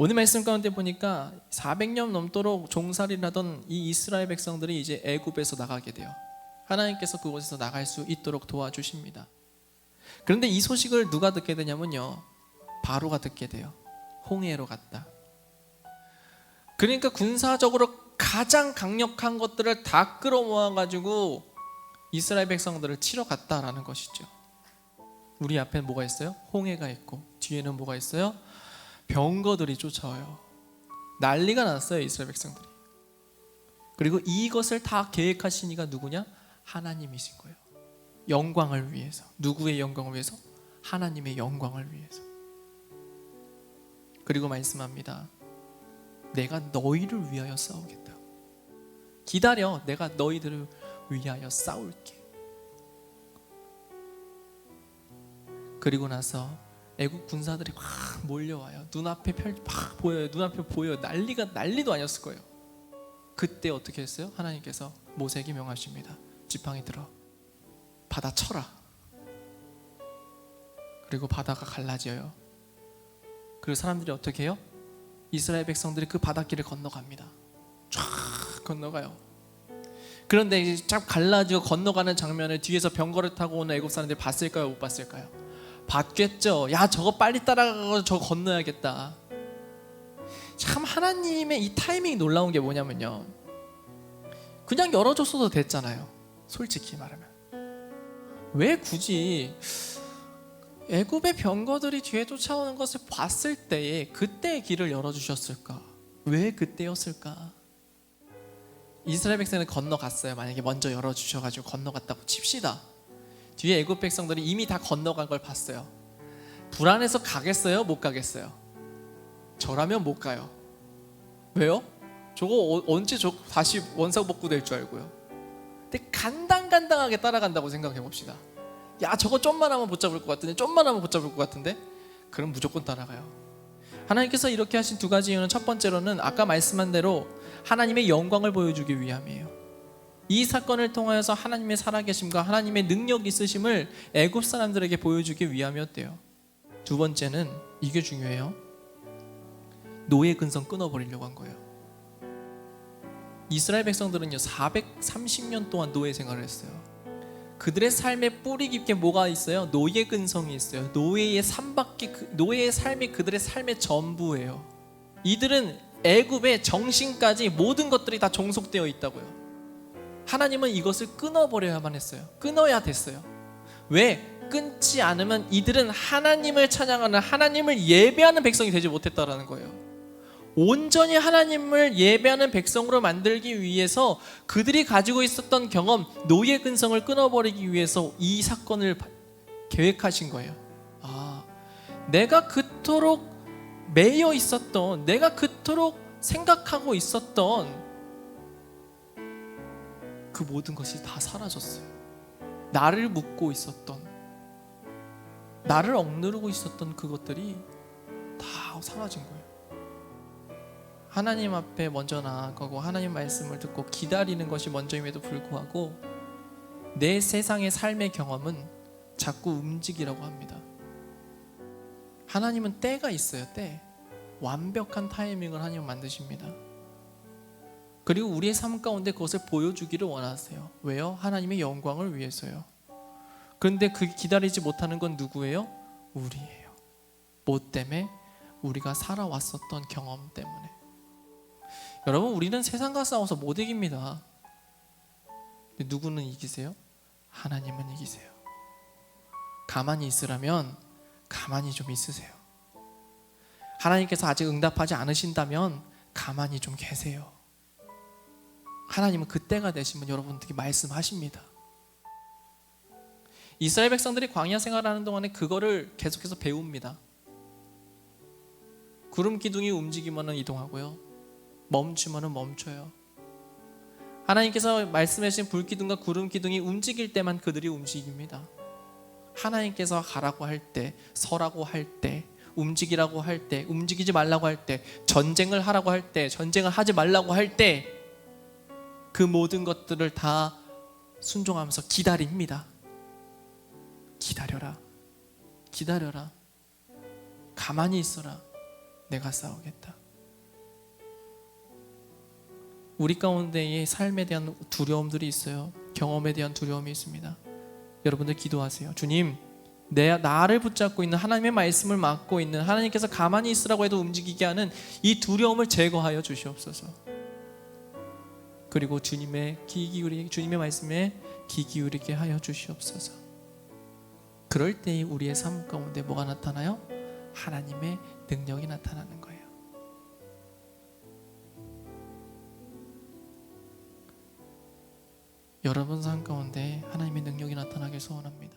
오늘 말씀 가운데 보니까 400년 넘도록 종살이를 하던 이 이스라엘 백성들이 이제 애굽에서 나가게 돼요. 하나님께서 그곳에서 나갈 수 있도록 도와주십니다. 그런데 이 소식을 누가 듣게 되냐면요, 바로가 듣게 돼요. 홍해로 갔다. 그러니까 군사적으로 가장 강력한 것들을 다 끌어모아가지고 이스라엘 백성들을 치러 갔다라는 것이죠. 우리 앞에 뭐가 있어요? 홍해가 있고 뒤에는 뭐가 있어요? 병거들이 쫓아와요. 난리가 났어요, 이스라엘 백성들이. 그리고 이것을 다 계획하신 이가 누구냐? 하나님이신 거예요. 영광을 위해서. 누구의 영광을 위해서? 하나님의 영광을 위해서. 그리고 말씀합니다. 내가 너희를 위하여 싸우겠다. 기다려, 내가 너희들을 위하여 싸울게. 그리고 나서 애국 군사들이 막 몰려와요. 눈앞에 막 보여요. 눈앞에 보여요. 난리도 아니었을 거예요. 그때 어떻게 했어요? 하나님께서 모세에게 명하십니다. 지팡이 들어 바다 쳐라. 그리고 바다가 갈라져요. 그리고 사람들이 어떻게 해요? 이스라엘 백성들이 그 바닷길을 건너갑니다. 쫙 건너가요. 그런데 이제 쫙 갈라지고 건너가는 장면을 뒤에서 병거를 타고 오는 애국 사람들이 봤을까요? 못 봤을까요? 봤겠죠. 야, 저거 빨리 따라가서 저거 건너야겠다. 참 하나님의 이 타이밍이 놀라운 게 뭐냐면요, 그냥 열어줬어도 됐잖아요. 솔직히 말하면. 왜 굳이 애굽의 병거들이 뒤에 쫓아오는 것을 봤을 때에 그때의 길을 열어주셨을까? 왜 그때였을까? 이스라엘 백성은 건너갔어요. 만약에 먼저 열어주셔가지고 건너갔다고 칩시다. 뒤에 애굽 백성들이 이미 다 건너간 걸 봤어요. 불안해서 가겠어요? 못 가겠어요? 저라면 못 가요. 왜요? 저거 언제 다시 원상복구 될 줄 알고요. 근데 간당간당하게 따라간다고 생각해 봅시다. 야, 저거 좀만 하면 붙잡을 것 같은데, 좀만 하면 붙잡을 것 같은데, 그럼 무조건 따라가요. 하나님께서 이렇게 하신 두 가지 이유는, 첫 번째로는 아까 말씀한 대로 하나님의 영광을 보여주기 위함이에요. 이 사건을 통하여서 하나님의 살아계심과 하나님의 능력 있으심을 애굽 사람들에게 보여주기 위함이었대요. 두 번째는 이게 중요해요. 노예 근성 끊어버리려고 한 거예요. 이스라엘 백성들은요 430년 동안 노예 생활을 했어요. 그들의 삶에 뿌리 깊게 뭐가 있어요? 노예 근성이 있어요. 노예의 삶이 그들의 삶의 전부예요. 이들은 애굽의 정신까지 모든 것들이 다 종속되어 있다고요. 하나님은 이것을 끊어버려야만 했어요. 끊어야 됐어요. 왜? 끊지 않으면 이들은 하나님을 찬양하는, 하나님을 예배하는 백성이 되지 못했다라는 거예요. 온전히 하나님을 예배하는 백성으로 만들기 위해서 그들이 가지고 있었던 경험, 노예 근성을 끊어버리기 위해서 이 사건을 계획하신 거예요. 내가 그토록 매여 있었던, 내가 그토록 생각하고 있었던 그 모든 것이 다 사라졌어요. 나를 묶고 있었던, 나를 억누르고 있었던 그것들이 다 사라진 거예요. 하나님 앞에 먼저 나아가고 하나님 말씀을 듣고 기다리는 것이 먼저임에도 불구하고 내 세상의 삶의 경험은 자꾸 움직이라고 합니다. 하나님은 때가 있어요. 때. 완벽한 타이밍을 하나님 만드십니다. 그리고 우리의 삶 가운데 그것을 보여주기를 원하세요. 왜요? 하나님의 영광을 위해서요. 그런데 그 기다리지 못하는 건 누구예요? 우리예요. 뭐 때문에? 우리가 살아왔었던 경험 때문에. 여러분, 우리는 세상과 싸워서 못 이깁니다. 근데 누구는 이기세요? 하나님은 이기세요. 가만히 있으라면 가만히 좀 있으세요. 하나님께서 아직 응답하지 않으신다면 가만히 좀 계세요. 하나님은 그때가 되시면 여러분들에게 말씀하십니다. 이스라엘 백성들이 광야 생활하는 동안에 그거를 계속해서 배웁니다. 구름 기둥이 움직이면 이동하고요, 멈추면 멈춰요. 하나님께서 말씀하신 불 기둥과 구름 기둥이 움직일 때만 그들이 움직입니다. 하나님께서 가라고 할 때, 서라고 할 때, 움직이라고 할 때, 움직이지 말라고 할 때, 전쟁을 하라고 할 때, 전쟁을 하지 말라고 할 때, 그 모든 것들을 다 순종하면서 기다립니다. 기다려라, 기다려라, 가만히 있어라. 내가 싸우겠다. 우리 가운데의 삶에 대한 두려움들이 있어요. 경험에 대한 두려움이 있습니다. 여러분들 기도하세요. 주님, 나를 붙잡고 있는 하나님의 말씀을 맡고 있는 하나님께서 가만히 있으라고 해도 움직이게 하는 이 두려움을 제거하여 주시옵소서. 그리고 주님의 말씀에 귀 기울이게 하여 주시옵소서. 그럴 때 우리의 삶 가운데 뭐가 나타나요? 하나님의 능력이 나타나는 거예요. 여러분 삶 가운데 하나님의 능력이 나타나길 소원합니다.